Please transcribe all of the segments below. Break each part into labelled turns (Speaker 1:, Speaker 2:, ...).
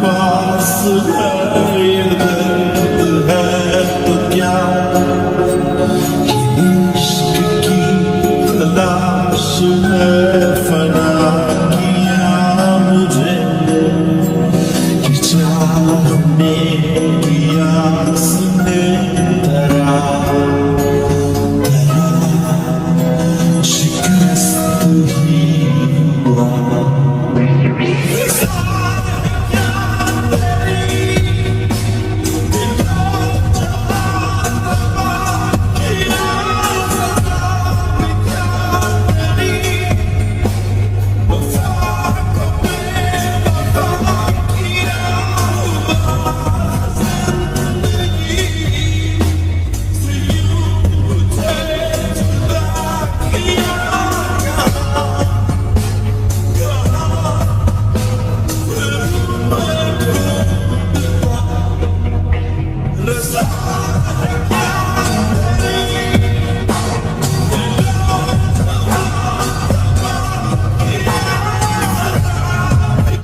Speaker 1: पास है ये दर्द है तो क्या इश्क की तलाश है फना किया मुझे कि चाह में प्यास ने धरा शिकस्त ही हुआ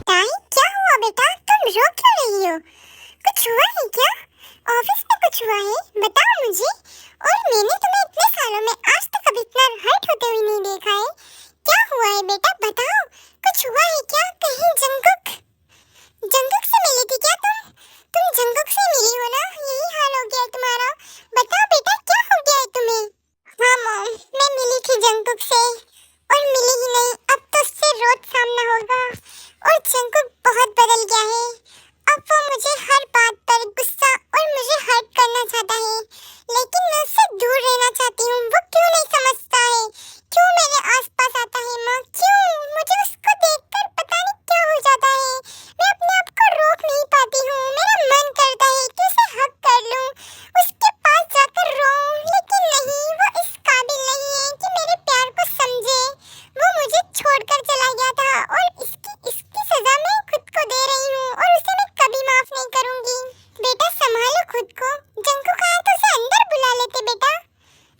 Speaker 2: ताई, क्या हुआ बेटा? तुम रो क्यों रही हो? कुछ हुआ है क्या? ऑफिस में कुछ हुआ है? बताओ मुझे। और मैंने तुम्हें इतने सालों में आज तक कभी इतना हर्ट होते हुए नहीं देखा है। क्या हुआ है बेटा? बताओ। कुछ हुआ है क्या? कहीं जंगुक से मिली थी क्या तुम? तुम जंगुक से मिली हो ना? यही हाल हो गया है तुम्हारा। बताओ बेटा, क्या हो गया है तुम्हें? हाँ मॉम, मैं मिली थी जंगुक से। और मिली ही नहीं, अब तो उससे रोज सामना होगा। और जंगुक बहुत बदल गया है। अब वो मुझे हर बात पर गुस्सा और मुझे हर्ट करना चाहता है, लेकिन मैं उससे दूर रहना चाहती हूँ। वो क्यों नहीं समझता है? क्यों मेरे आसपास आता है माँ? क्यों? मुझे उसको देखकर पता नहीं क्या हो जाता है। मैं अपने आप को रोक नहीं पाती हूँ। मेरा मन करता है कि उसे हग कर लूँ, उसके पास जाकर रोऊं, लेकिन नहीं, वो इस काबिल नहीं है कि मेरे प्यार को समझे। वो मुझे छोड़कर चला गया था और इसकी सजा मैं खुद को दे रही हूँ और उसे मैं कभी माफ नहीं करूंगी। बेटा संभालो खुद को। जंकुक आया तो उसे अंदर बुला लेते बेटा।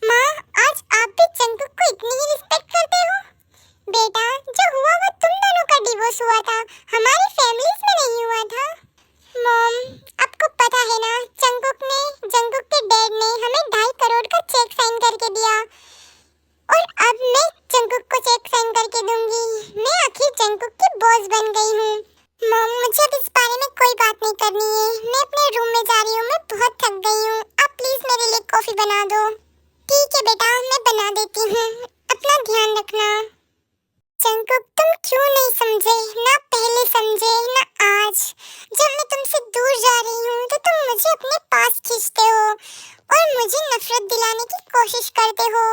Speaker 2: माँ, आज आप भी जंकुक को इतनी ही रिस्पेक्ट करते हो? बेटा, जो हुआ वो तुम दोनों का डिवोर्स हुआ था, हमारी फैमिलीज में नहीं हुआ था। मॉम, आपको पता है ना, जंकुक के डैड ने हमें 2.5 करोड़ का चेक साइन करके दिया और अब मैं जंकुक को चेक साइन करके दूंगी। मैं आखिर जंकुक की बॉस बन गई हूँ। मॉम, मुझे अब इस बारे में कोई बात नहीं करनी है। मैं अपने रूम में जा रही हूँ, मैं बहुत थक गई हूँ। आप प्लीज मेरे लिए कॉफी बना दो। ठीक है बेटा, मैं बना देती हूँ। अपना ध्यान रखना। जंकुक, तुम क्यों नहीं समझे? ना पहले समझे ना आज। जब मैं तुमसे दूर जा रही हूँ तो तुम मुझे अपने पास खींचते हो और मुझे नफरत दिलाने की कोशिश करते हो।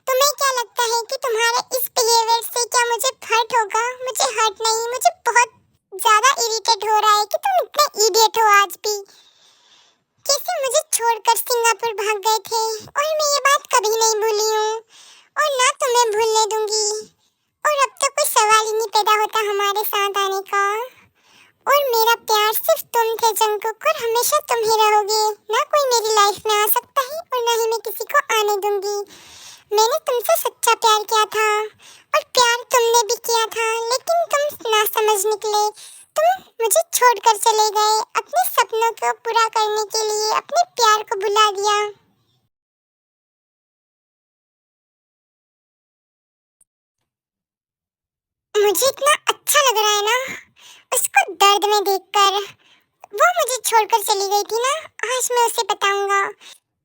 Speaker 2: तुम्हें क्या लगता है कि तुम्हारे इस बिहेवियर से क्या मुझे हर्ट होगा? मुझे हर्ट नहीं, मुझे बहुत ज्यादा इरिटेट हो रहा है कि तुम इतने इडियट हो आज भी। कैसे मुझे छोड़कर सिंगापुर भाग गए थे और मैं ये बात कभी नहीं भूली हूँ और ना तुम्हें भूलने दूंगी। और अब तो कोई सवाल ही नहीं पैदा होता हमारे साथ आने का। और मेरा प्यार सिर्फ तुम थे जंकुक, और हमेशा तुम ही रहोगे। ना कोई मेरी लाइफ में आ सकता है और ना ही मैं किसी को आने दूंगी। मैंने तुमसे सच्चा प्यार किया था और प्यार तुमने भी किया था, लेकिन तुम ना समझ निकले। तुम मुझे छोड़कर चले गए, अपने सपनों को पूरा करने के लिए अपने प्यार को भुला दिया। मुझे इतना अच्छा लग रहा है ना उसको दर्द में देखकर। वो मुझे छोड़कर चली गई थी ना, आज मैं उसे बताऊंगा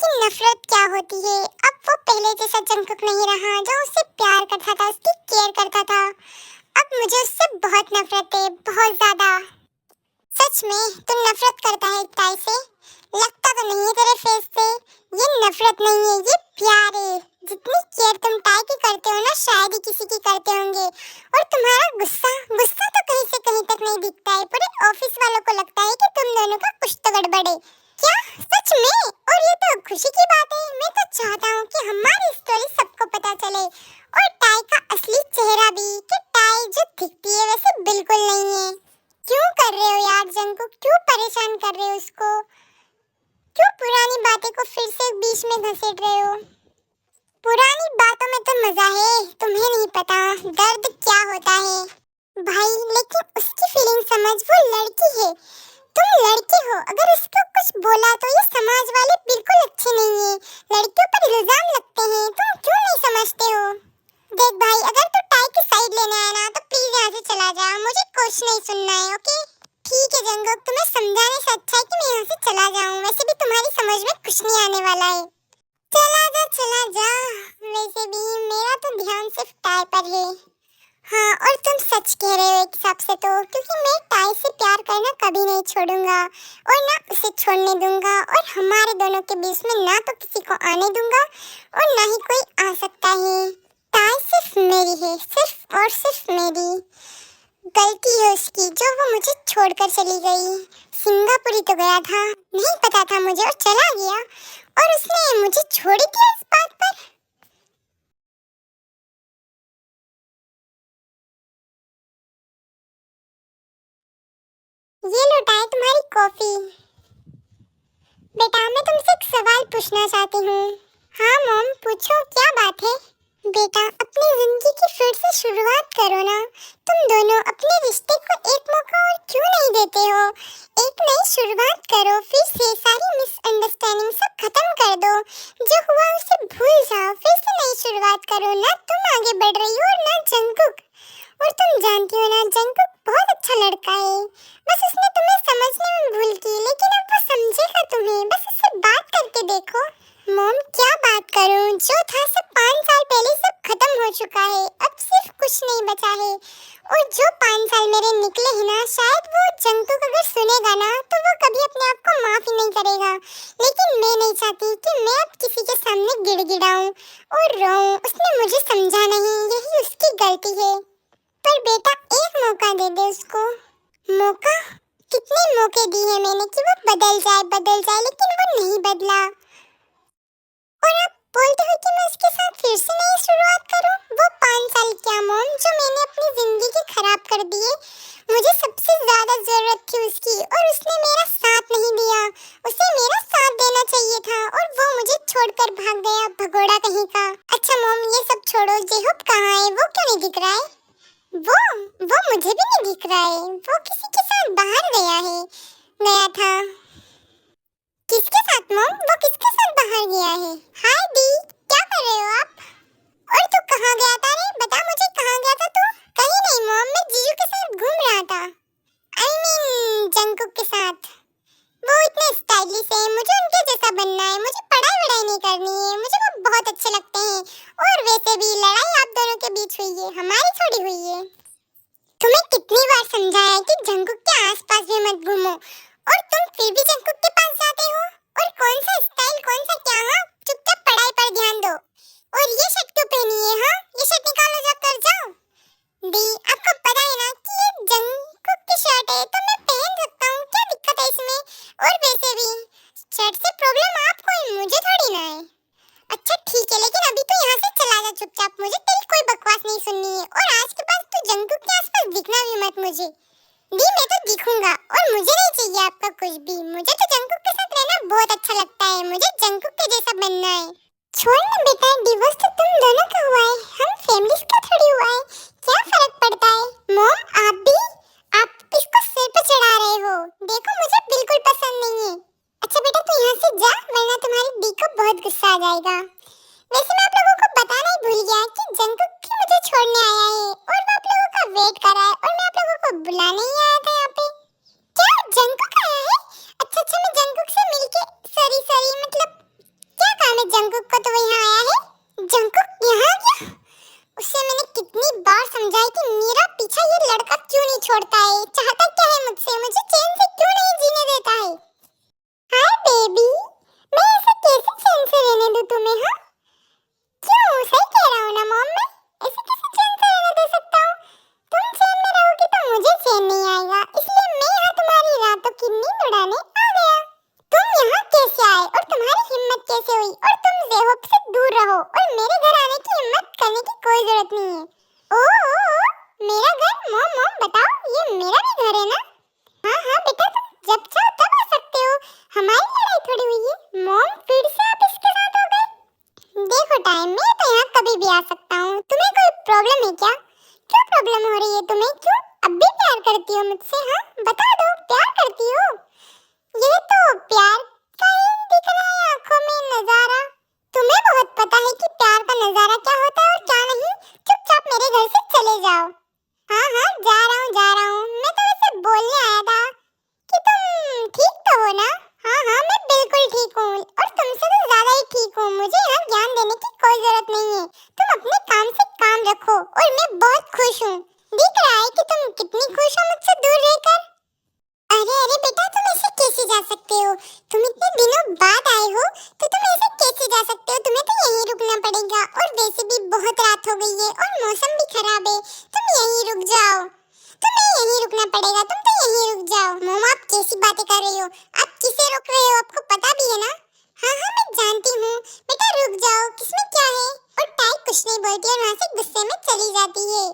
Speaker 2: कि नफरत क्या होती है। अब वो पहले जैसा जंकुक नहीं रहा जो उससे प्यार करता था, उसकी केयर करता था। अब मुझे उससे बहुत नफरत है, बहुत ज्यादा। सच में तू नफरत करता है ताई से? लगता तो नहीं है तेरे फेस से। ये नफरत नहीं है, ये प्यार है। जितनी केयर तुम ताई की करते हो ना, शायद ही किसी की करते होंगे। और तुम्हारा गुस्सा गुस्सा तो कहीं से कहीं तक नहीं दिखता है। पूरे ऑफिस वालों को लगता है कि तुम दोनों का कुछ तो गड़बड़ है। क्या सच में? और ये तो खुशी की बात है। मैं तो चाहता हूँ कि हमारी स्टोरी सबको पता चले और टाई का असली चेहरा भी, कि टाई जो दिखती है वैसे बिल्कुल नहीं है। क्यों कर रहे हो यार जंकुक? क्यों परेशान कर रहे हो उसको? क्यों पुरानी बातें को फिर से बीच में घसीट रहे हो? पुरानी बातों में तो मजा है, तुम्हें नहीं पता दर्द क्या होता है। भाई लेकिन उसकी फीलिंग समझ, वो लड़की है, तुम लड़के हो, अगर उसको कुछ बोला तो ये समाज वाले बिल्कुल अच्छे नहीं है, लड़कियों पर इल्जाम लगते हैं, तुम क्यों नहीं समझते हो? देख भाई, अगर तू टाई की साइड लेने आया ना तो प्लीज यहाँ से चला जा, मुझे कुछ नहीं सुनना है, ओके? ठीक है जंगक, तुम्हें समझाने से अच्छा है कि मैं यहाँ से चला जाऊँ, वैसे भी तुम्हारी समझ में कुछ नहीं आने वाला है। चला जा, वैसे भी मेरा तो ध्यान सिर्फ टाई पर है। हाँ, और तुम सच कह रहे हो एक हिसाब से तो, क्योंकि मैं टाई से प्यार करना कभी नहीं छोड़ूंगा और ना उसे छोड़ने दूंगा, और हमारे दोनों के बीच में ना तो किसी को आने दूंगा और ना ही कोई आ सकता है। टाई सिर्फ मेरी है, सिर्फ और सिर्फ मेरी। गलती है उसकी जो वो मुझे छोड़कर चली गई। सिंगापुर ही तो गया था, नहीं पता था मुझे और चला गया, और उसने मुझे छोड़ दिया इस बात पर। ये लो टाई, तुम्हारी कॉफी। बेटा मैं तुमसे एक सवाल पूछना चाहती हूँ। हाँ मॉम, पूछो, क्या बात है? बेटा अपनी जिंदगी की फिर से शुरुआत करो ना, तुम दोनों अपने रिश्ते को एक मौका और क्यों नहीं देते हो? एक नई शुरुआत करो, फिर से सारी मिसअंडरस्टैंडिंग सब खत्म कर दो, जो हुआ उसे भूल जाओ, फिर से नई शुरुआत करो। ना तुम आगे बढ़ रही हो और ना जंगकुक, और तुम जानती हो ना जंगकुक बहुत अच्छा लड़का है, बस उसने तुम्हें समझने में भूल की, लेकिन अब वो समझेगा तुम्हें, बस उससे बात करके देखो। मॉम क्या बात करूं, जो था सब 5 साल पहले सब खत्म हो चुका है, अब सिर्फ कुछ नहीं बचा है, और जो 5 साल मेरे निकले हैं ना, शायद वो जंगकुक अगर सुनेगा ना तो वो कभी अपने आप को माफ ही नहीं करेगा, लेकिन मैं नहीं चाहती कि मैं अब किसी के सामने गिड़गिड़ाऊं और रोऊं। उसने मुझे समझा नहीं, यही उसकी गलती है, पर बेटा एक मौका दे दे उसको। मौका? कितने मौके दिए हैं मैंने कि वो बदल जाए, लेकिन वो नहीं बदला, और आप बोलते हो कि मैं उसके साथ फिर से नई शुरुआत करूं? वो 5 साल क्या मॉम, जो मैंने अपनी जिंदगी खराब कर दिए, मुझे सबसे ज्यादा जरूरत थी उसकी, और उसने मेरा साथ नहीं दिया, उसे मेरा साथ देना चाहिए था, और वो मुझे छोड़कर भाग गया, भगोड़ा कहीं का। अच्छा मॉम ये सब छोड़ो, जेहूब कहाँ है, वो क्यों नहीं दिख रहा है? वो मुझे भी नहीं दिख रहा है, वो किसी के साथ बाहर गया था। किसके साथ मॉम, वो किसके साथ बाहर गया है? हाय दी, क्या कर रहे हो आप? और तू कहाँ गया था रे, बता मुझे, कहाँ गया था तू? कहीं नहीं मॉम, मैं जीजू के साथ घूम रहा था, आई मीन जंगकुक के साथ। वो इतने स्टाइलिश है, मुझे उनके जैसा बनना है, मुझे पढ़ाई वढ़ाई नहीं करनी है, मुझे वो बहुत अच्छे लगते हैं, और वैसे भी लड़ाई आप दोनों के बीच हुई है, हमारी थोड़ी हुई है। तुम्हें कितनी बार समझाया है कि जंगकुक के आसपास भी मत घूमो, और तुम फिर भी जंगकुक के पास जाते हो, और कौन सा स्टाइल, कौन सा क्या? हाँ, चुपचाप पढ़ाई पर ध्यान दो। और ये शर्ट क्यों पहनी है? हाँ, ये शर्ट निकालो, जाकर जाओ। दी आपको पता है ना कि ये जंगकुक की शर्ट है, तो मैं पहन सकता हूँ, क्या दिक्कत है इसमें? और वैसे भी शर्ट से प्रॉब्लम आपको है, मुझे थोड़ी ना है। अच्छा ठीक है, लेकिन अभी तो यहाँ से चला जा चुपचाप, मुझे तेरी कोई बकवास नहीं सुननी है, और आज के बाद तू जंगकुक के आसपास दिखना भी मत मुझे। दी मैं तो दिखूंगा, और मुझे नहीं चाहिए आपका कुछ भी, मुझे तो जंगकुक के साथ रहना बहुत अच्छा लगता है, मुझे जंगकुक के जैसा बनना है। छोड़ ना बेटा, डिवोर्स तो तुम दोनों का हुआ है, हम फैमिलीज का थोड़ी हुआ है, क्या फर्क पड़ता है? मॉम आप इसको सिर पे चढ़ा रहे हो, देखो मुझे बिल्कुल पसंद नहीं है। अच्छा बेटा तू यहाँ से जा, वरना तुम्हारी दी को बहुत गुस्सा आ जाएगा। वैसे मैं आप लोगों को बताना ही भूल गया कि जंगकुक ही मुझे छोड़ने आया है, और वो आप लोगों का वेट कर रहा है, और मैं आप लोगों को बुलाने ही आया था यहाँ पे। क्या जंगकुक आया है? अच्छा मैं जंगकुक से मिलके, सॉरी मतलब क्या काम है जंगकुक को, तो वो यहाँ आया है? जंगकुक यहाँ आ गया? उससे मैंने कितनी बार समझाया कि मेरा पीछा ये लड़का क्यों नहीं छोड़ता है, चाहता क्या है मुझसे, मुझे चैन से क्यों नहीं जीने देता है? हाय बेबी, मैं ऐसे कैसे चैन से रहने दूं तुम्हें? हाँ क्यों, सही कह रहा हूँ ना मॉम, मैं ऐसे कैसे चैन से रहने दे सकता हूँ? तुम चैन में रहोगी तो मुझे चैन नहीं आएगा, इसलिए मैं यहाँ तुम्हारी रातों की नींद उड़ाने आ गया। तुम यहाँ कैसे आए, और तुम्हारी हिम्मत कैसे हुई, और तुम जेहूब से दूर रहो, और मेरे घर आने की हिम्मत करने की कोई जरूरत नहीं है। ओ मेरा घर? मॉम बताओ, ये मेरा भी घर है ना? हाँ बेटा, तुम जब चाहो तब आ सकते हो, हमारी लड़ाई थोड़ी हुई है। मॉम फिर से आप इसके साथ हो गए? देखो टाइम, मैं तो यहाँ कभी भी आ सकता हूँ, तुम्हें कोई प्रॉब्लम है क्या? क्यों प्रॉब्लम हो रही है तुम्हें, क्यों? बता दो, प्यार करती हो? ये तो प्यार का ही दिख रहा है आंखों में नजारा। तुम्हें बहुत पता है कि प्यार का नजारा क्या होता है और क्या नहीं। चुपचाप मेरे घर से चले जाओ। हाँ हाँ, जा रहा हूँ। मैं तो वैसे बोलने आया था कि तुम ठीक तो हो ना? हाँ हाँ, मैं बिल्कुल ठीक हूँ और तुमसे तो ज्यादा ही ठीक हूँ। मुझे यहाँ ज्ञान देने की कोई जरूरत नहीं है। तुम अपने काम से काम रखो और मैं बहुत खुश हूँ। दिख रहा है कि तुम कितनी खुश हो मुझसे दूर रहकर। अरे बेटा, तुम ऐसे कैसे जा सकते हो? तुम इतने दिनों बाद आए हो तो तुम ऐसे कैसे जा सकते हो? तुम्हें तो यहीं रुकना पड़ेगा और वैसे भी बहुत रात हो गई है और मौसम भी खराब है। तुम यहीं रुक जाओ। तुम्हें यहीं रुकना पड़ेगा, तुम तो यहीं रुक जाओ। मॉम, आप कैसी बातें कर रही हो? आप किसे रोक रहे हो? आपको पता भी है ना? हाँ हाँ, मैं जानती हूँ। बेटा रुक जाओ, किसमें क्या है? और टाई कुछ नहीं बोलती और वहाँ से गुस्से में चली जाती है।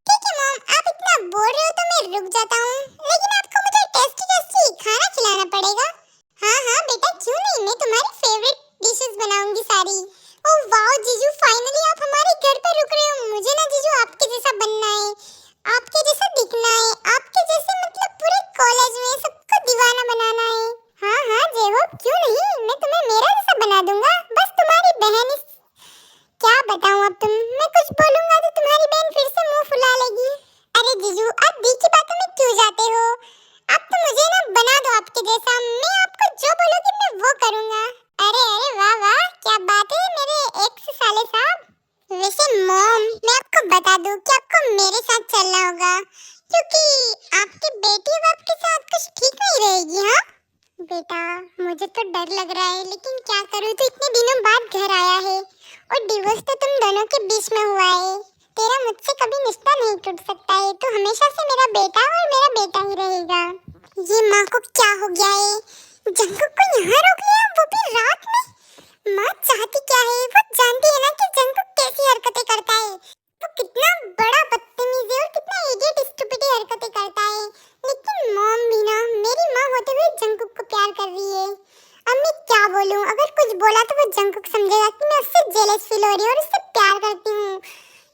Speaker 2: ठीक है मॉम, आप इतना बोल रहे हो तो मैं रुक जाता हूँ, लेकिन आपको मुझे टेस्टी खाना खिलाना पड़ेगा। हाँ हाँ बेटा, क्यों नहीं, मैं तुम्हारी फेवरेट डिशेस बनाऊंगी सारी। ओह वाओ जीजू, फाइनली आप हमारे घर पे रुक रहे हो। मुझे ना जीजू आपके जैसा बनना है, आपके जैसा दिखना है, आपके जैसे मतलब पूरे कॉलेज में सबको दीवाना बनाना है। हाँ हाँ जेहोब, क्यों नहीं, मैं तुम्हें मेरा जैसा बना दूंगा। बस तुम्हारी बहन क्या बताऊं अब मैं कुछ बोलूंगा तो तुम्हारी बहन फिर से मुंह फुला लेगी। अरे जीजू, आप दी की बातों में क्यों जाते हो? आप तो मुझे ना बना दो आपके जैसा। मैं आपको जो बोलूंगी मैं वो करूंगा। अरे वाह वाह, क्या बात है मेरे एक्स साले साहब। वैसे मॉम, मैं आपको बता दूं कि आपको मेरे साथ चलना होगा, क्योंकि आपकी बेटी अब आपके साथ कुछ ठीक नहीं रहेगी। हाँ बेटा, मुझे तो डर लग रहा है, लेकिन क्या करूं, तो इतने दिनों बाद घर आया है और डिवोर्स तो तुम दोनों के बीच में हुआ है। तेरा मुझसे कभी रिश्ता नहीं टूट सकता है। तो हमेशा से मेरा बेटा और मेरा बेटा ही रहेगा। ये माँ को क्या हो गया है? जंकुक को यहाँ रोक लिया, वो भी रात में। माँ चाहती क्या है? वो जानती है ना कि जंकुक कैसी हरकतें करता है। वो कितना बड़ा बदतमीज है और कितना इडियट स्टूपिड हरकतें करता है। लेकिन मॉम भी ना मेरी माँ होते हुए जंकुक को प्यार कर रही है। अब मैं क्या बोलूं? अगर कुछ बोला तो वो जंकुक समझेगा कि मैं उससे जेलस फील हो रही हूँ और उससे प्यार करती हूँ।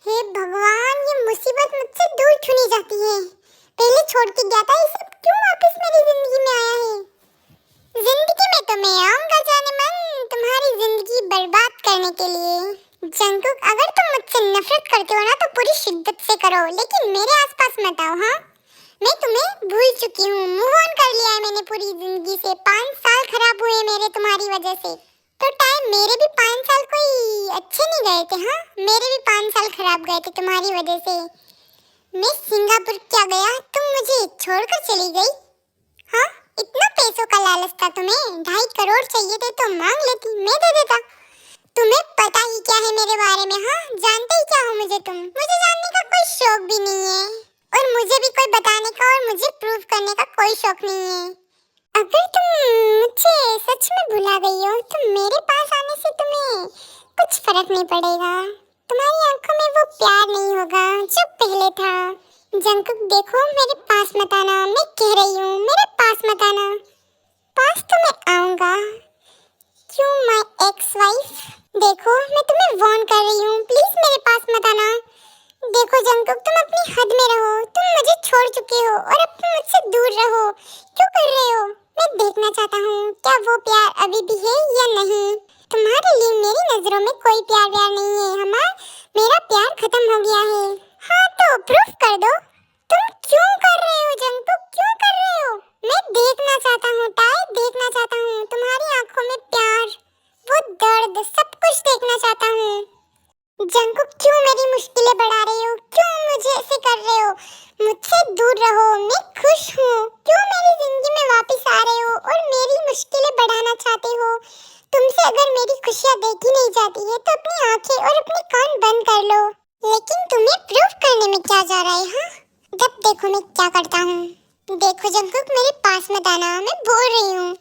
Speaker 2: हे भगवान, ये मुसीबत मुझसे दूर क्यों नहीं जाती है? पहले छोड़ के गया था, ये सब क्यों वापस मेरी जिंदगी में आया है? जिंदगी में तो मैं आऊंगा जाने मन, तुम्हारी जिंदगी बर्बाद करने के लिए। जंकुक, अगर तुम मुझसे नफरत करते हो ना तो पूरी शिद्दत से करो, लेकिन मेरे आसपास मत आओ। हाँ, मैं तुम्हें भूल चुकी हूँ, मूव ऑन कर लिया है मैंने पूरी जिंदगी से। 5 साल खराब हुए मेरे तुम्हारी वजह से। तो टाइम मेरे भी 5 साल कोई अच्छे नहीं गए थे। हाँ, मेरे भी 5 साल खराब गए थे तुम्हारी वजह से। मैं सिंगापुर क्या गया, तुम मुझे छोड़कर चली गई। हाँ, इतना पैसों का लालच था तुम्हें? 2.5 करोड़ चाहिए थे तो मांग लेती, मैं दे देता। तुम्हें पता ही क्या है मेरे बारे में? हाँ, जानते ही क्या हो मुझे तुम? मुझे जानने का कोई शौक भी नहीं है और मुझे भी कोई बताने का और मुझे प्रूव करने का कोई शौक नहीं है। अगर तुम मुझे सच में भुला गई हो तो मेरे पास आने से तुम्हें कुछ फर्क नहीं पड़ेगा। तुम्हारी आंखों में वो प्यार नहीं होगा जो पहले था। जंकुक देखो, मेरे पास मत आना, मैं कह रही हूँ, मेरे पास मत आना। पास तो मैं आऊँगा। क्यों माय एक्स वाइफ? देखो, मैं तुम्हें वार्न कर रही हूँ, प्लीज मेरे पास मत आना। देखो जंकुक, तुम अपनी हद में रहो। तुम मुझे छोड़ चुके हो और अब तुम मुझसे दूर रहो। क्यों कर रहे हो? मैं देखना चाहता हूँ क्या वो प्यार अभी भी है या नहीं। तुम्हारे लिए मेरी नजरों में कोई प्यार व्यार नहीं है। मेरा प्यार खत्म हो गया है। हाँ तो प्रूफ कर दो। तुम क्यों कर रहे हो जंकुक, क्यों कर रहे हो? मैं देखना चाहता हूँ टाई, देखना चाहता हूँ तुम्हारी आंखों में प्यार, वो दर्द, सब कुछ देखना चाहता हूँ। जंकुक, क्यों मेरी मुश्किलें बढ़ा रहे हो? क्यों मुझे ऐसे कर रहे हो? मुझसे दूर रहो, मैं खुश हूँ। क्यों मेरी जिंदगी में वापस आ रहे हो और मेरी मुश्किलें बढ़ाना चाहते हो? तुमसे अगर मेरी खुशियाँ देखी नहीं जाती है तो अपनी आंखें और अपने कान बंद कर लो। लेकिन तुम्हें प्रूफ करने में क्या जा रहा है? हाँ, जब देखो मैं क्या करता हूँ। देखो जंकुक, मेरे पास मत आना, मैं बोल रही हूँ।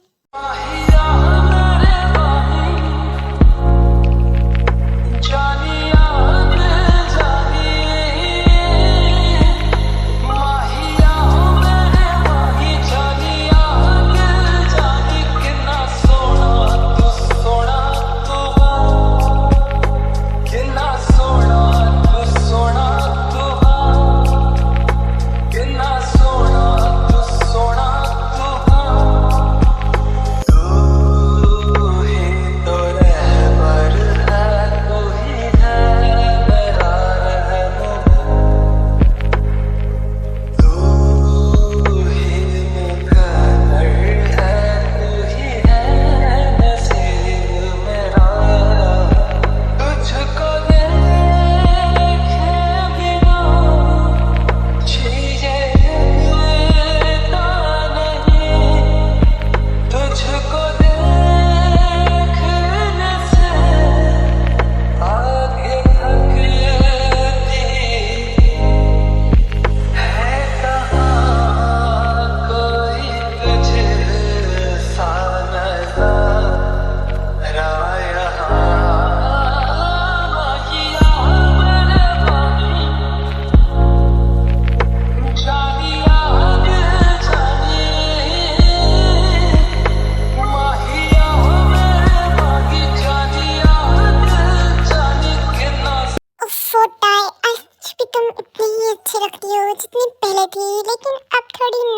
Speaker 3: सोना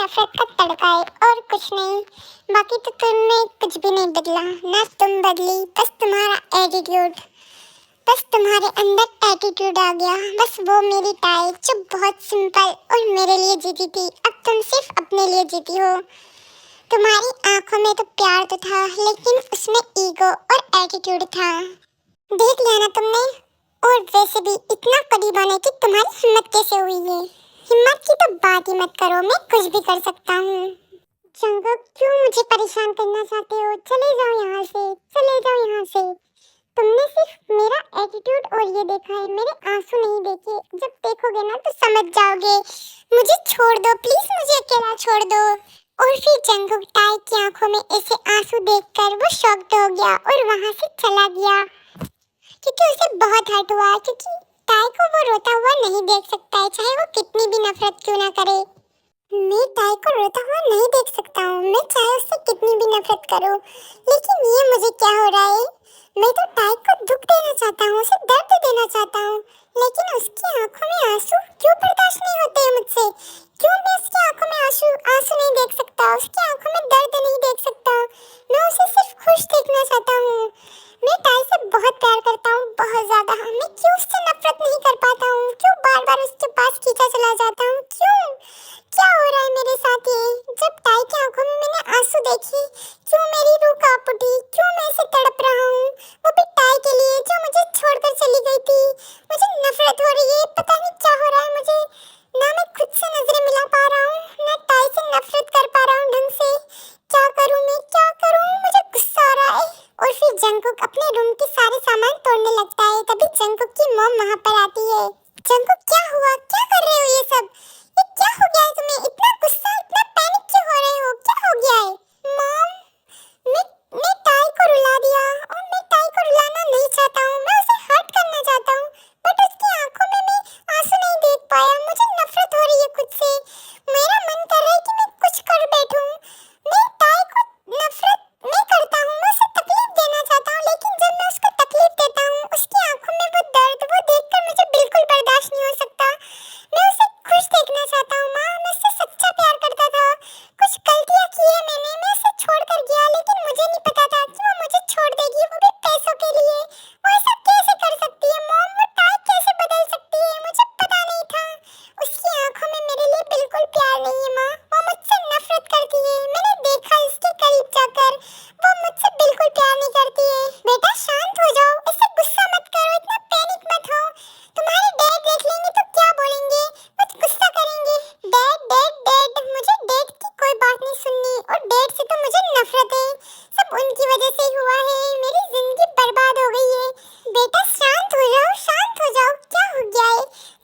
Speaker 2: नफरत का तड़का है और कुछ नहीं। बाकी तो तुमने कुछ भी नहीं बदला, ना तुम बदली, बस तुम्हारा एटीट्यूड, बस तुम्हारे अंदर एटीट्यूड आ गया। बस वो मेरी टाई जो बहुत सिंपल और मेरे लिए जीती थी, अब तुम सिर्फ अपने लिए जीती हो। तुम्हारी आंखों में तो प्यार तो था, लेकिन उसमें ईगो और एटीट्यूड था। देख लिया ना तुमने। और वैसे भी इतना करीब आने की तुम्हारी हिम्मत कैसे हुई है? हिम्मत की तो बात ही मत करो, मैं कुछ भी कर सकता हूँ। जंगक, क्यों मुझे परेशान करना चाहते हो? चले जाओ यहाँ से, चले जाओ यहाँ से। तुमने सिर्फ मेरा एटीट्यूड और ये देखा है, मेरे आंसू नहीं देखे। जब देखोगे ना तो समझ जाओगे। मुझे छोड़ दो प्लीज, मुझे अकेला छोड़ दो। और फिर जंगक टाई की आंखों में ऐसे आंसू देखकर वो शॉक्ड हो गया और वहां से चला गया, क्योंकि उसे बहुत हर्ट हुआ। क्योंकि टाई को वो रोता हुआ नहीं देख सकता है, चाहे वो कितनी भी नफरत क्यों ना करे। मैं टाई को रोता हुआ नहीं देख सकता हूँ, मैं चाहे उससे कितनी भी नफरत करूँ। लेकिन ये मुझे क्या हो रहा है? मैं तो टाई को दुख देना चाहता हूँ, उसे दर्द देना चाहता हूँ, लेकिन उसकी आंखों में आंसू क्यों बर्दाश्त नहीं होते हैं मुझसे? क्यों मैं उसकी आंखों में आंसू आंसू नहीं देख सकता? उसकी आंखों में दर्द नहीं देख सकता? मैं उसे सिर्फ खुश देखना चाहता हूँ। मैं टाई से बहुत प्यार करता हूँ, बहुत ज्यादा। मैं क्यों उससे नफरत नहीं कर पाता हूँ? क्यों बार बार उसके पास खींचा चला जाता हूँ? क्यों? क्या हो रहा है मेरे साथ ये? जब टाई की आंखों में मैंने आंसू देखे, क्यों मेरी रूह कांप उठी? क्यों मैं ऐसे तड़प रहा हूँ? वो भी टाई के लिए जो मुझे छोड़कर चली गई थी। मुझे नफरत हो रही है, पता नहीं क्या हो रहा है मुझे। ना मैं खुद से नजरें मिला पा रहा हूँ, ना टाई से नफरत कर पा रहा हूँ ढंग से। क्या करूँ मैं, क्या करूँ? मुझे गुस्सा आ रहा है। और फिर जंगकुक अपने रूम के सारे सामान तोड़ने लगता है। तभी जंगकुक की मॉम वहाँ पर आती है। जंगकुक, क्या हुआ? क्या कर रहे हो ये सब? ये क्या हो गया है तुम्हें? इतना गुस्सा, इतना पैनिक क्यों हो रहे हो? क्या हो गया है? मॉम, मैं टाई को रुला दिया, और मैं टाई को रुलाना नहीं चाहता हूँ। मैं उसे हर्ट करना चाहता हूँ, बट उसकी आंखों में मैं आंसू नहीं देख पाया। मुझे नफरत हो रही है खुद से। मेरा मन कर रहा है कि मैं कुछ कर बैठूं। मैं टाई को नफरत नहीं करता हूँ, मैं उसे तकलीफ देना चाहता हूँ, लेकिन जब मैं उसको तकलीफ देता हूँ, उसकी आंखों में वो दर्द, वो देखकर मुझे बिल्कुल बर्दाश्त नहीं हो सकता। मैं उसे खुश देखना चाहता हूँ। माँ, मैं उससे सच्चा प्यार करता था। कुछ गलतियाँ की है मैंने, मैं उसे छोड़कर गया, लेकिन मुझे नहीं पता था कि वो मुझे छोड़ देगी, वो भी पैसों के लिए। वो ऐसा कैसे कर सकती है मॉम? वो टाई कैसे बदल सकती है? मुझे पता नहीं था। उसकी आंखों में मेरे लिए बिल्कुल प्यार नहीं है माँ, वो मुझसे नफरत करती है। मैंने देखा उसके करीब जाकर, वो मुझसे बिल्कुल प्यार नहीं करती है। बेटा शांत हो जाओ, ऐसे गुस्सा मत करो, इतना पैनिक मत हो। तुम्हारे डैड देख लेंगे तो क्या बोलेंगे? कुछ गुस्सा करेंगे। डैड डैड डैड, मुझे डैड की कोई बात नहीं सुननी, और डैड से तो मुझे नफरत है। सब उनकी वजह से ही हुआ है, मेरी जिंदगी बर्बाद हो गई है। बेटा शांत हो जाओ, शांत हो जाओ, क्या हो गया है?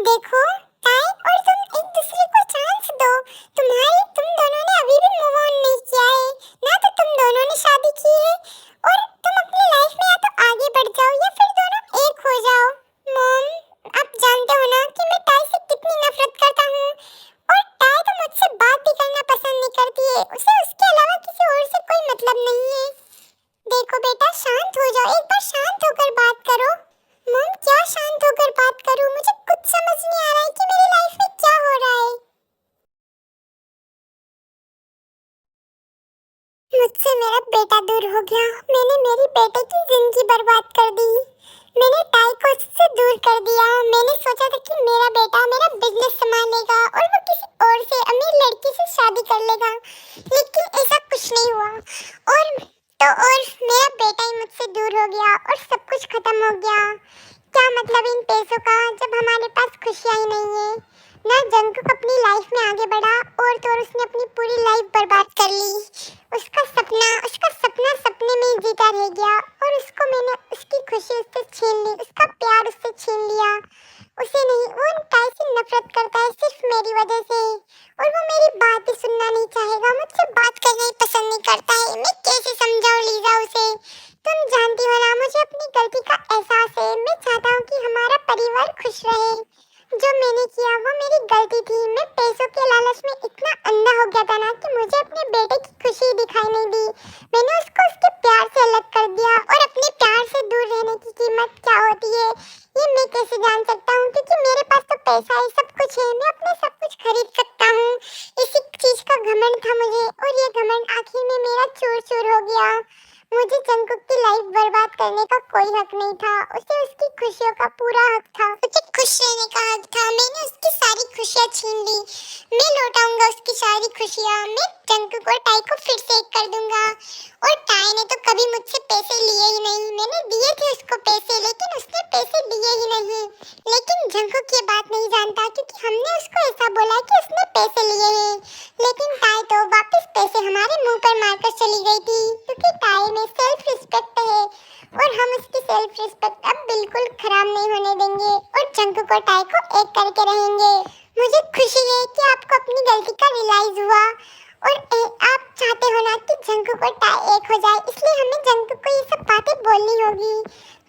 Speaker 2: देखो टाई और तुम एक दूसरे को चांस दो। तुम दोनों ने अभी भी मूव ऑन नहीं किया है ना, तो तुम दोनों ने शादी की है, और तुम अपनी लाइफ में या तो आगे बढ़ जाओ या फिर दोनों एक हो जाओ। मॉम, आप जानते हो ना कि मैं टाई से कितनी नफरत करता हूँ, और टाई तो मुझसे बात भी करना पसंद नहीं करती है। उसे उसके अलावा किसी और से कोई मतलब नहीं है। देखो बेटा शांत हो जाओ, एक बार शांत होकर बात करो। मॉम, क्या शांत होकर बात करूं? मुझे कुछ समझ नहीं आ रहा है कि मेरी लाइफ में क्या हो रहा है। मुझसे मेरा बेटा दूर हो गया, मैंने मेरी बेटे की जिंदगी बर्बाद कर दी। मैंने टाई को उससे दूर कर दिया। मैंने सोचा था कि मेरा बेटा मेरा बिजनेस संभालेगा और वो किसी और से, अमीर लड़की से शादी कर लेगा, लेकिन ऐसा कुछ नहीं हुआ। और मेरा बेटा ही मुझसे दूर हो गया और सब कुछ खत्म हो गया। क्या मतलब इन पैसों का जब हमारे पास खुशियाँ ही नहीं है? ना जंगकुक अपनी लाइफ में आगे बढ़ा, और तो और उसने अपनी पूरी लाइफ बर्बाद कर ली। उसका सपना सपने में ही जीता रह गया, और उसको मैंने उसकी खुशी उससे छीन ली, उसका प्यार उससे छीन लिया। उसे नहीं, वो टाई से नफरत करता है सिर्फ मेरी वजह से, और वो मेरी बात ही सुनना नहीं चाहेगा, मुझसे बात करना ही पसंद नहीं करता है। मैं कैसे समझाऊं लीजा उसे? तुम जानती हो ना, मुझे अपनी गलती का एहसास है। मैं चाहता हूँ कि हमारा परिवार खुश रहे। जो मैंने किया वो मेरी गलती थी। मैं पैसों के लालच में इतना अंधा हो गया था ना कि मुझे अपने बेटे की खुशी दिखाई नहीं दी। मैंने उसको उसके प्यार से अलग कर दिया और अपने प्यार से दूर रहने की कीमत क्या होती है ये मैं कैसे जान सकता हूँ, क्योंकि मेरे पास तो पैसा है, सब कुछ है, मैं अपने सब कुछ खरीद सकता हूँ। इसी चीज का घमंड था मुझे और ये घमंड आखिर में मेरा चूर चूर हो गया। मुझे जंगकुक की लाइफ बर्बाद करने का कोई हक नहीं था, उसे उसकी खुशियों का पूरा हक था, उसे खुश रहने का हक था। मैंने उसकी सारी खुशियाँ छीन ली। मैं लौटाऊंगा उसकी सारी खुशियाँ। मैं जंगकुक और टाई को फिर से एक कर दूंगा। और टाई ने तो कभी मुझसे पैसे लिए ही नहीं, मैंने दिए थे उसको पैसे, लेकिन उसने पैसे दिए ही नहीं। लेकिन जंगकुक ये बात नहीं जानता, क्योंकि हमने उसको ऐसा बोला कि उसने पैसे लिए हैं। लेकिन टाई तो वापस पैसे हमारे मुंह पर मारकर चली गई थी, क्योंकि टाई में सेल्फ रिस्पेक्ट है और हम उसकी सेल्फ रिस्पेक्ट अब बिल्कुल खराब नहीं होने देंगे और जंगकुक और टाई को एक करके रहेंगे। मुझे खुशी है कि आपको अपनी गलती का रियलाइज हुआ और आप चाहते हो ना कि जंगकुक और टाई एक हो जाए, इसलिए हमें जंगकुक को ये सब बातें बोलनी होगी,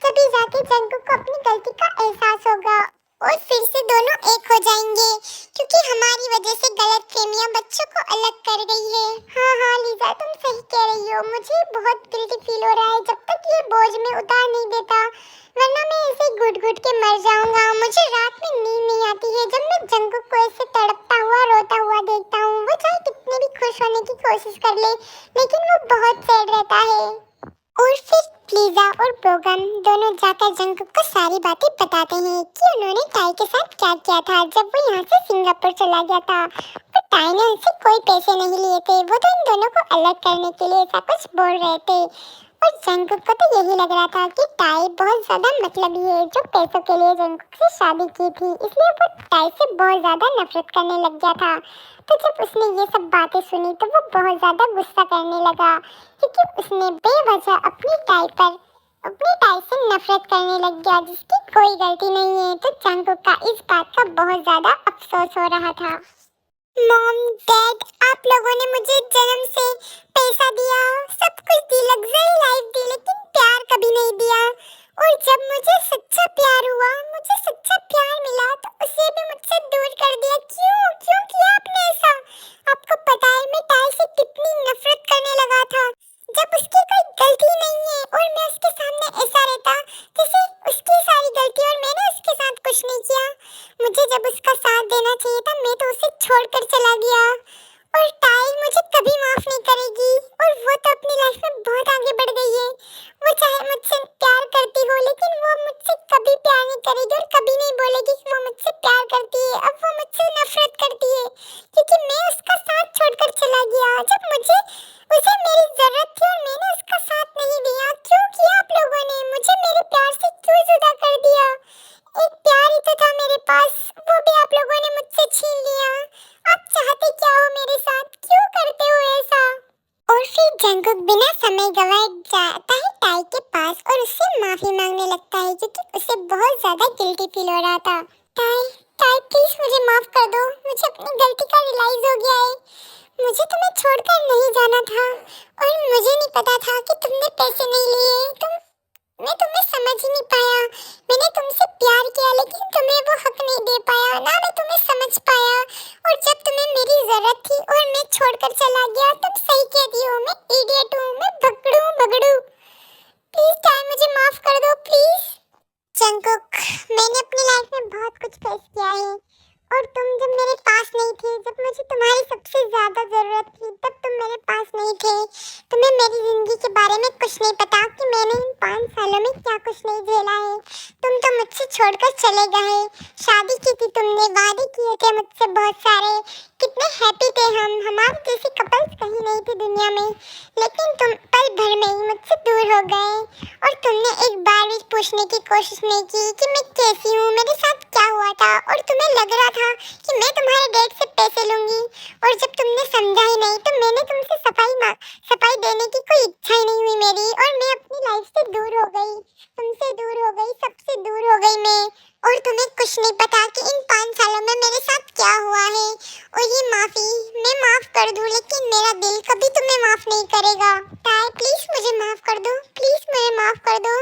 Speaker 2: तभी जाके जंगकुक को अपनी गलती का एहसास होगा और फिर से दोनों एक हो जाएंगे, क्योंकि हमारी वजह से गलतफहमियां बच्चों को अलग कर गई है। हाँ लीजा, तुम सही कह रही हो। मुझे बहुत गिल्टी फील हो रहा है जब तक ये बोझ में उतार नहीं देता, वरना मैं ऐसे घुट घुट के मर जाऊंगा। मुझे रात में नींद नहीं आती है जब मैं जंगकुक को ऐसे तड़पता हुआ रोता हुआ देखता हूँ। वो चाहे कितने भी खुश होने की कोशिश कर ले, लेकिन वो बहुत सैड रहता है। और फिर लीजा और बोगम दोनों जाकर जंगकुक को सारी बातें बताते हैं कि उन्होंने टाई के साथ क्या किया था जब वो यहाँ से सिंगापुर चला गया था। और टाई ने उनसे कोई पैसे नहीं लिए थे, वो तो इन दोनों को अलग करने के लिए ऐसा कुछ बोल रहे थे। और जंगकुक को तो यही लग रहा था कि टाई बहुत ज्यादा मतलबी है, जो पैसों के लिए जंगकुक से शादी की थी, इसलिए वो टाई से बहुत ज्यादा नफरत करने लग गया था। तो जब उसने ये सब बातें सुनी तो वो बहुत ज्यादा गुस्सा करने लगा, क्योंकि उसने बेवजह अपनी टाई से नफरत करने लग गया, जिसकी कोई गलती नहीं है। तो जंगकुक का इस बात का बहुत ज्यादा अफसोस हो रहा था। मॉम, डैड, आप लोगों ने मुझे जन्म से पैसा दिया, सब कुछ दी, लग्जरी लाइफ दी, लेकिन प्यार कभी नहीं दिया। और जब मुझे सच्चा प्यार हुआ, मुझे सच्चा प्यार मिला, तो उसे भी मुझसे दूर कर दिया। क्यों किया आपने ऐसा? आपको पता है मैं टाई से कितनी नफरत करने लगा था, जब उसकी कोई गलती नहीं है और मैं उसके सामने ऐसा रहता जैसे उसकी सारी गलती और मैंने उसके साथ कुछ नहीं किया। मुझे जब उसका साथ देना चाहिए था, मैं तो उसे छोड़कर चला गया। और टाई मुझे कभी माफ नहीं करेगी, और वो तो अपनी लाइफ में बहुत आगे बढ़ गई है। वो चाहे मुझसे प्यार करती हो, लेकिन वो मुझसे कभी प्यार नहीं करेगी और कभी नहीं बोलेगी कि वो मुझसे प्यार करती है। अब वो मुझसे नफरत करती है, क्योंकि मैं उसका साथ छोड़कर चला गया जब उसे मेरी जरूरत थी और मैंने उसका साथ नहीं दिया। क्यों किया आप लोगों ने? मुझे मेरे प्यार से क्यों जुदा कर दिया? एक प्यार ही तो था मेरे पास, वो भी आप लोगों ने मुझसे छीन लिया। आप चाहते क्या हो मेरे साथ? क्यों करते हो ऐसा? और फिर जंगकुक बिना समय गवाए जाता है टाई के पास और उससे माफी मांगने लगता है, क्योंकि उसे बहुत ज्यादा गिल्टी फील हो रहा था। टाई प्लीज मुझे माफ कर दो, मुझे अपनी गलती का रियलाइज हो गया है। मुझे तुम्हें छोड़कर नहीं जाना था और मुझे नहीं पता था कि तुमने पैसे नहीं लिए। मैं तुम्हें समझ ही नहीं पाया। मैंने तुमसे प्यार किया, लेकिन तुम्हें वो हक नहीं दे पाया, ना मैं तुम्हें समझ पाया। और जब तुम्हें मेरी जरूरत थी और मैं छोड़कर चला गया, तुम सही कहती हो, मैं इडियट हूँ, मैं बगड़ू। प्लीज टाई मुझे माफ कर दो, प्लीज। जंगकुक, मैंने अपनी लाइफ में बहुत कुछ फेस किया है और तुम जब मेरे पास नहीं थे, जब मुझे तुम्हारी सबसे ज्यादा जरूरत थी, तब तुम मेरे पास नहीं थे। तुम्हें मेरी जिंदगी के बारे में कुछ नहीं पता कि मैंने इन 5 सालों में क्या कुछ नहीं झेला है। तुम तो मुझसे छोड़कर चले गए। शादी की थी तुमने, वादे किए थे मुझसे बहुत सारे, कितने हैप्पी थे हम, हमारे जैसे कपल्स कहीं नहीं थे दुनिया में। लेकिन तुम पल भर में ही मुझसे दूर हो गए और तुमने एक बार भी पूछने की कोशिश नहीं की कि मैं कैसी हूँ, मेरे साथ क्या हुआ था। और तुम्हें लग रहा था कि मैं तुम्हारे डैड से पैसे लूंगी, और जब तुमने समझा ही नहीं तो मैंने तुमसे सफाई देने की कोई इच्छा ही नहीं हुई मेरी, और मैं अपनी लाइफ से दूर हो गई, तुमसे दूर हो गई, सबसे दूर हो गई मैं। और तुम्हें कुछ नहीं पता कि इन 5 सालों में मेरे साथ क्या हुआ है। और ये माफी मैं माफ कर दूं, लेकिन मेरा दिल कभी तुम्हें माफ नहीं करेगा। टाई प्लीज मुझे माफ कर दो, प्लीज मुझे माफ कर दो।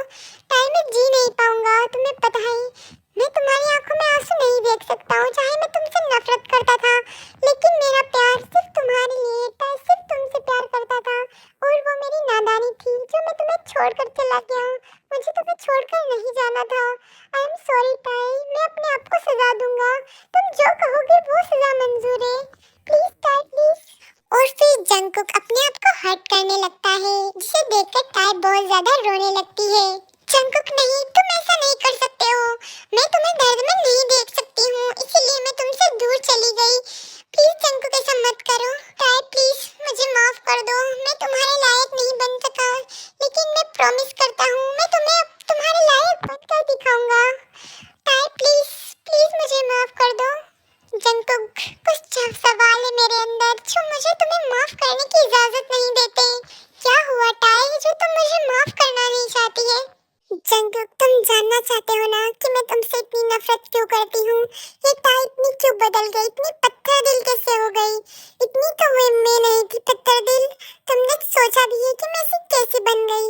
Speaker 2: टाई मैं जी नहीं पाऊंगा, तुम्हें पता है मैं तुम्हारी आंखों में आंसू नहीं देख सकता हूँ, चाहे मैं तुमसे नफरत करता था, लेकिन मेरा प्यार सिर्फ तुम्हारे लिए था, सिर्फ तुमसे प्यार करता था। और वो मेरी नादानी थी जो मैं तुम्हें छोड़कर चला गया। मुझे तुम्हें छोड़कर नहीं जाना था। आई एम सॉरी टाई, मैं अपने आप को सजा दूंगा। तुम जो कहोगे वो सजा मंजूर है। Please tie, please. और फिर जंगकुक अपने आप को हर्ट करने लगता है, जिसे देखकर टाई बहुत ज्यादा रोने लगती है। जंगकुक नहीं, तुम ऐसा नहीं कर सकते हो। मैं तुम्हें दर्द में नहीं देख सकती हूँ, इसीलिए मैं तुमसे दूर चली गई। प्लीज जंगकुक ऐसा मत करो। टाई प्लीज मुझे माफ कर दो। मैं तुम्हारे लायक नहीं बन सका, लेकिन मैं प्रॉमिस करता हूँ मैं तुम्हें अब तुम्हारे लायक बनकर दिखाऊंगा। टाई प्लीज, प्लीज मुझे माफ कर दो। जंगकुक, कुछ सवाल है मेरे अंदर जो मुझे तुम्हें माफ करने की इजाजत नहीं देते। क्या हुआ टाई जो तुम मुझे माफ करना नहीं चाहती है? जंगकुक, तुम जानना चाहते हो ना कि मैं तुमसे इतनी नफरत क्यों करती हूँ? ये टाई इतनी क्यों बदल गई, इतनी पत्थर दिल कैसे हो गई? इतनी तो मैं नहीं थी पत्थर दिल। तुमने सोचा भी है कि मैं ऐसी कैसे बन गई?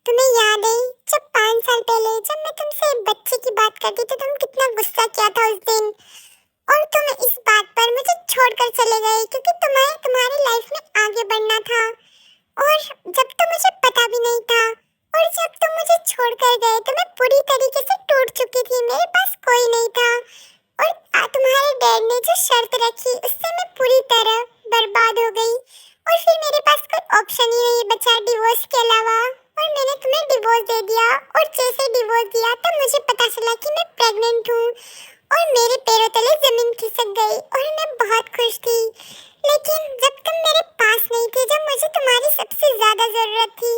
Speaker 2: तुम्हें याद है जब 5 साल पहले जब मैं तुमसे एक बच्चे की बात करती तो तुम कितना गुस्सा किया था उस दिन? और तुम इस बात पर मुझे छोड़कर चले गए क्योंकि तुम्हें तुम्हारी लाइफ में आगे बढ़ना था। और जब तो मुझे पता भी नहीं था, और जब तुम मुझे छोड़कर गए तो मैं पूरी तरीके से टूट चुकी थी, मेरे पास कोई नहीं था। और तुम्हारे डैड ने जो शर्त रखी उससे मैं पूरी तरह बर्बाद हो गई। और फिर मेरे पास कोई ऑप्शन ही नहीं बचा डिवोर्स के अलावा, और मैंने तुम्हें डिवोर्स दे दिया। और जैसे डिवोर्स दिया तब मुझे पता चला कि मैं प्रेग्नेंट हूँ, और मेरे पैरों तले जमीन खिसक गई और मैं बहुत खुश थी। लेकिन जब तुम मेरे पास नहीं थे, जब मुझे तुम्हारी सबसे ज्यादा जरूरत थी,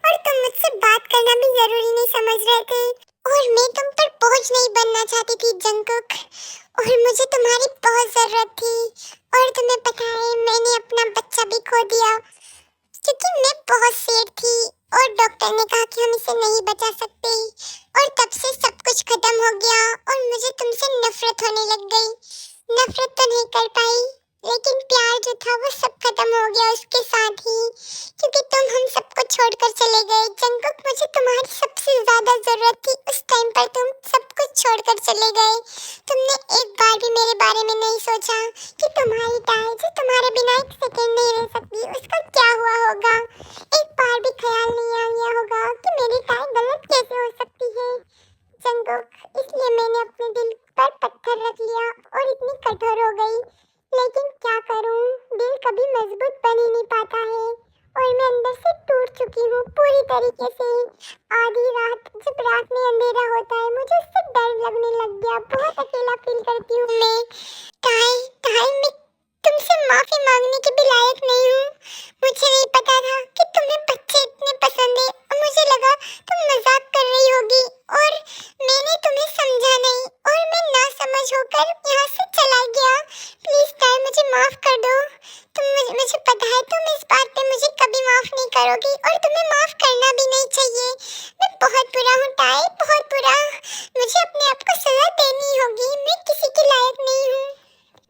Speaker 2: और तुम मुझसे बात करना भी जरूरी नहीं समझ रहे थे, और मैं तुम पर बोझ नहीं बनना चाहती थी जंगकुक, और मुझे तुम्हारी बहुत जरूरत थी। और तुम्हें पता है मैंने अपना बच्चा भी खो दिया क्योंकि मैं बहुत सेठ थी, और डॉक्टर ने कहा कि हम इसे नहीं बचा सकते। और तब से सब कुछ खत्म हो गया और मुझे तुमसे नफरत होने लग गई। नफरत तो नहीं कर पाई, लेकिन प्यार जो था वो सब खत्म हो गया उसके साथ ही, क्योंकि तुम हम सबको छोड़कर चले गए। जंगकुक, मुझे तुम्हारी सबसे ज्यादा जरूरत थी उस टाइम पर, तुम सब कुछ छोड़कर चले गए। तुमने एक बार भी मेरे बारे में नहीं सोचा कि तुम्हारी टाई जो तुम्हारे बिना एक सेकंड नहीं रह सकती, उसका क्या हुआ होगा। एक बार भी ख्याल नहीं आया होगा कि मेरी टाई गलत कैसे हो सकती है। जंगकुक, इसलिए मैंने अपने दिल पर पत्थर रख लिया और इतनी कठोर हो गई। लेकिन क्या करूं, दिल कभी मजबूत बन ही नहीं पाता है, और मैं अंदर से टूट चुकी हूँ पूरी तरीके से। आधी रात जब रात में अंधेरा होता है मुझे उससे डर लगने लग गया, बहुत अकेला फील करती हूँ मैं। टाई, टाई, मैं तुमसे माफी मांगने के भी लायक नहीं हूँ। मुझे नहीं पता था कि तुम्हें बच्चे इतने पसंद है, और मुझे लगा तुम मजाक कर रही होगी, और मैंने तुम्हें समझा नहीं, और मैं ना समझ होकर यहाँ से चला गया। प्लीज टाई मुझे माफ कर दो। मुझे पता है तुम इस बात पे मुझे कभी माफ नहीं करोगी, और तुम्हें माफ करना भी नहीं चाहिए। मैं बहुत बुरा हूँ टाई, बहुत बुरा। मुझे अपने आप को सजा देनी होगी, मैं किसी की लायक नहीं हूँ।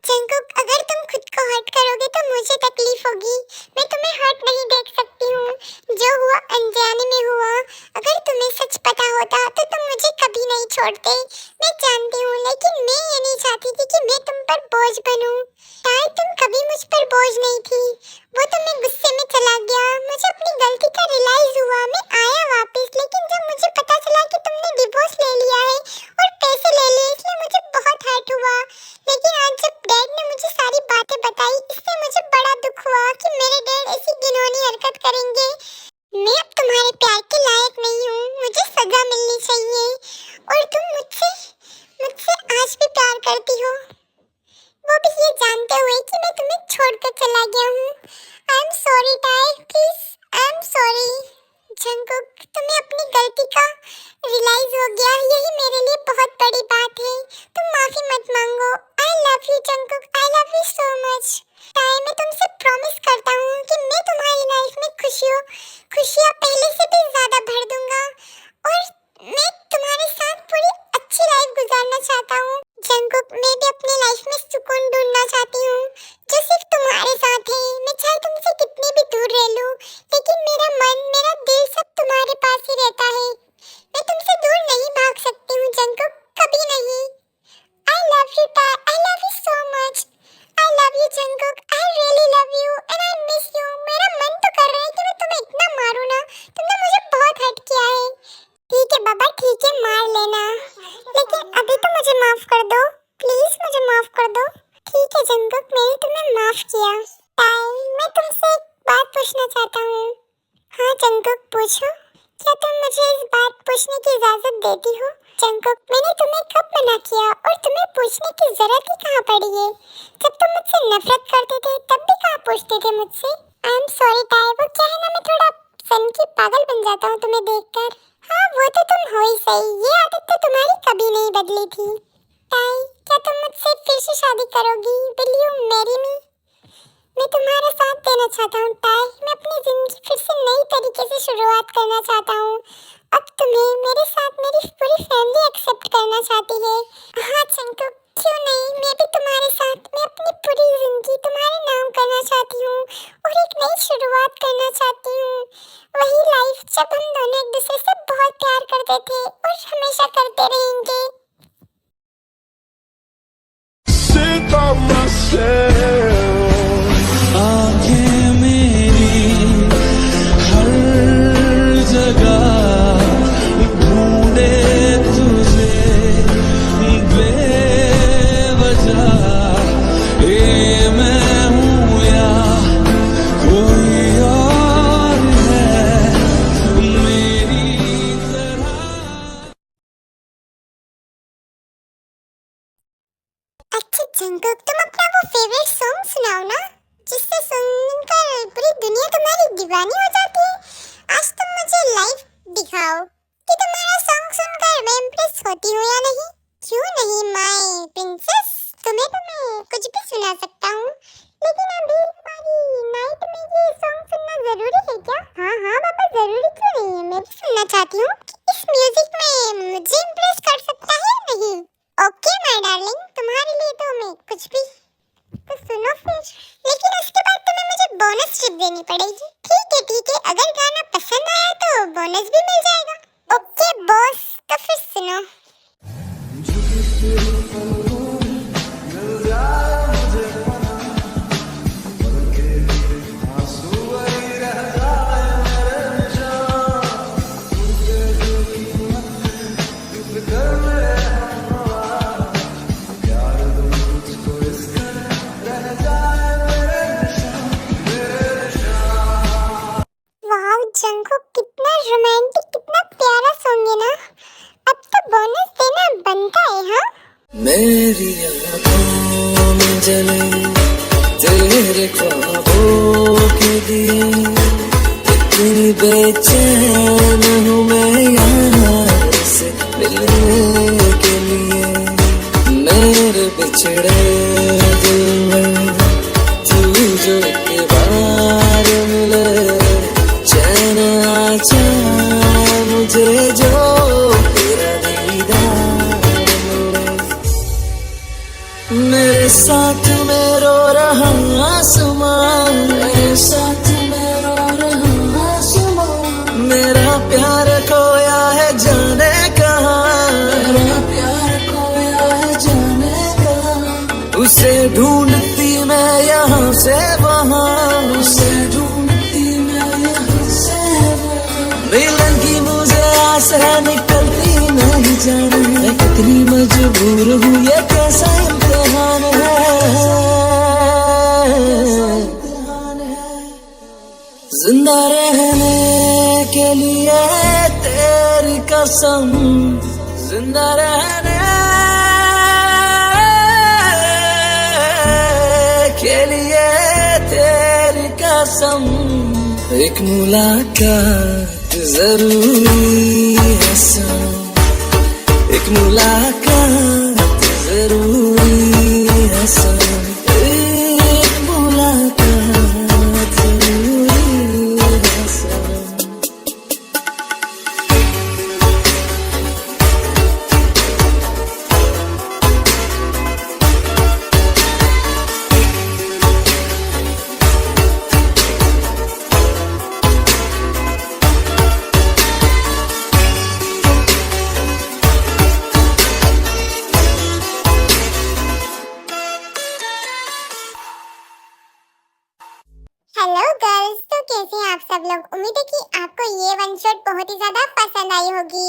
Speaker 2: जंगकुक, अगर तुम खुद को हर्ट करोगे तो मुझे तकलीफ होगी। मैं तुम्हें हर्ट नहीं देख सकती हूँ। जो हुआ अनजाने में हुआ। अगर तुम्हें सच पता होता तो तुम मुझे कभी नहीं छोड़ते। मैं जानती हूँ, लेकिन मैं ये नहीं चाहती थी कि मैं तुम पर बोझ बनूं। टाई, तुम कभी मुझ पर बोझ नहीं थी, वो तो मैं गुस्से में चला गया। मुझे अपनी गलती का रियलाइज हुआ, मैं आया वापस, लेकिन जब मुझे पता चला कि तुमने डिवोर्स ले लिया है और पैसे ले लिए, इसलिए मुझे बहुत हर्ट हुआ। लेकिन आज जब डैड ने मुझे सारी बातें बताई, इससे मुझे बड़ा दुख हुआ कि मेरे डैड ऐसी घिनौनी हरकत करेंगे। मैं अब तुम्हारे प्यार के लायक नहीं हूँ, मुझे सजा मिलनी चाहिए। और तुम मुझसे मुझसे आज भी प्यार करती हो, वो भी ये जानते हुए कि मैं तुम्हें छोड़कर चला गया हूँ। I am sorry tie, please, I am sorry. Jungkook, तुम्हें अपनी गलती का रियलाइज हो गया, यही मेरे लिए बहुत बड़ी बात है। तुम माफी मत मांगो। I love you Jungkook, I love you so much. Tie, मैं तुमसे प्रॉमिस करता हूँ कि मैं तुम्हारी लाइफ में खुशियाँ पहले से भी ज्यादा भर दूंगा, और मैं तुम्हारे साथ पूरी अच्छी लाइफ गुजारना चाहता हूँ। जंगकुक, मैं भी अपनी लाइफ में सुकून ढूंढना चाहती हूँ जो सिर्फ तुम्हारे साथ है। मैं चाहे तुमसे कितनी भी दूर रह लूँ, लेकिन मेरा मन, मेरा दिल सब तुम्हारे पास ही रहता है। मैं तुमसे दूर नहीं भाग सकती हूँ जंगकुक, कभी नहीं। देती हो। जंगकुक, मैंने तुम्हें कब मना किया और तुम्हें पूछने की जरूरत ही कहाँ पड़ी है? जब तुम मुझसे नफरत करते थे तब भी कहाँ पूछते थे मुझसे? आई एम सॉरी ताई, वो क्या है ना, मैं थोड़ा सन की पागल बन जाता हूँ तुम्हें देखकर। हाँ वो तो तुम हो ही सही, ये आदत तो तुम्हारी कभी नहीं बदली थी। ताई, क्या तुम मुझसे फिर से शादी करोगी? Will you marry me? मैं तुम्हारा साथ देना चाहता हूँ ताई, मैं अपनी जिंदगी फिर से नई तरीके से शुरुआत करना चाहता हूँ। अब तुम्हें मेरे साथ मेरी पूरी फैमिली एक्सेप्ट करना चाहती है। हाँ चंकू, क्यों नहीं, मैं भी तुम्हारे साथ, मैं अपनी पूरी जिंदगी तुम्हारे नाम करना चाहती हूँ और एक नई शुरुआत करना चाहती हूँ। वही लाइफ जब हम दोनों एक दूसरे से बहुत प्यार करते थे और हमेशा करते रहेंगे।
Speaker 1: Sit by myself.
Speaker 3: आँखें मेरी हर जगह ढूंढे तुझे बेवजह, ये मैं हूँ या कोई और है मेरी तरह।
Speaker 2: अच्छा जंगकुक, तुम अपना वो फेवरेट सॉन्ग सुनाओ ना, जिससे सुनकर पूरी दुनिया तुम्हारी दीवानी हो जाती है। आज तुम मुझे लाइव दिखाओ कि तुम्हारा सॉन्ग सुनकर मैं इम्प्रेस होती हूँ या नहीं। क्यों नहीं माय प्रिंसेस, तुम्हें तो मैं कुछ भी सुना सकता हूँ, लेकिन अभी हमारी नाइट में ये सॉन्ग सुनना जरूरी है क्या? हाँ हाँ बाबा, जरूरी क्यों नहीं है, मैं भी सुनना चाहती हूँ कि इस म्यूजिक में मुझे इम्प्रेस कर सकता है या नहीं। ओके माय डार्लिंग, तुम्हारे लिए तो मैं कुछ भी, तो सुनो फिर, लेकिन उसके बाद तुम्हें मुझे बोनस टिप देनी पड़ेगी। ठीक है, अगर गाना पसंद आया तो बोनस भी मिल जाएगा। ओके बॉस, तो फिर सुनो। वाह जंगकुक, कितना रोमांटिक, कितना प्यारा सॉन्ग है ना। अब तो बोनस देना बनता है। हाँ
Speaker 3: मेरी आँखों में जले तेरे ख्वाबों के दिए, इतनी बेचैन हूँ मैं यार से मिलने के लिए। मेरे बिछड़े दिल में तू जो एक बार मिले, चैन आ जाए मुझे जो तेरा दीदार मिले। मेरे साथ में रो रहा आसमान, मेरे साथ में रो रहा आसमान, मेरा प्यार खोया है जाने कहाँ, मेरा प्यार खोया है जाने कहाँ। उसे ढूंढती मैं यहाँ से वहाँ, उसे ढूंढती मैं यहाँ से वहाँ। मिलन की मुझे आस है, निकलती नहीं जाने, मैं कितनी मजबूर हूँ, ये कैसा इम्तिहान है। जिंदा रहने के लिए तेरी कसम, जिंदा रहने के लिए तेरी कसम, एक मुलाकात जरूरी है सनम, एक मुलाकात जरूरी है सनम, एक मुलाकात जरूरी है सनम।
Speaker 2: हेलो गर्ल्स, तो कैसे हैं आप सब लोग? उम्मीद है कि आपको ये वन शॉट बहुत ही ज्यादा पसंद आई होगी।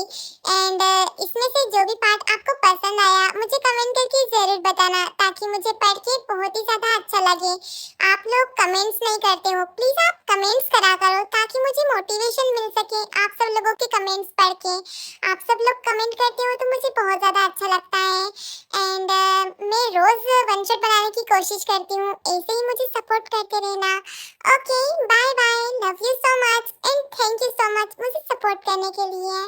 Speaker 2: एंड इसमें से जो भी पार्ट आपको पसंद आया मुझे कमेंट करके जरूर बताना, ताकि ताकि मुझे पढ़ के बहुत ही ज़्यादा अच्छा लगे। आप लोग कमेंट्स नहीं करते हो, प्लीज़ आप कमेंट्स करा करो ताकि मुझे मोटिवेशन मिल सके आप सब लोगों के कमेंट्स पढ़ के। आप सब लोग कमेंट करते हो तो मुझे बहुत ज़्यादा अच्छा लगता है। एंड मैं रोज़ वन शॉट बनाने की कोशिश करती हूँ, ऐसे ही मुझे सपोर्ट करते रहना। Okay, bye bye, love you so much and thank you so much मुझे सपोर्ट करने के लिए।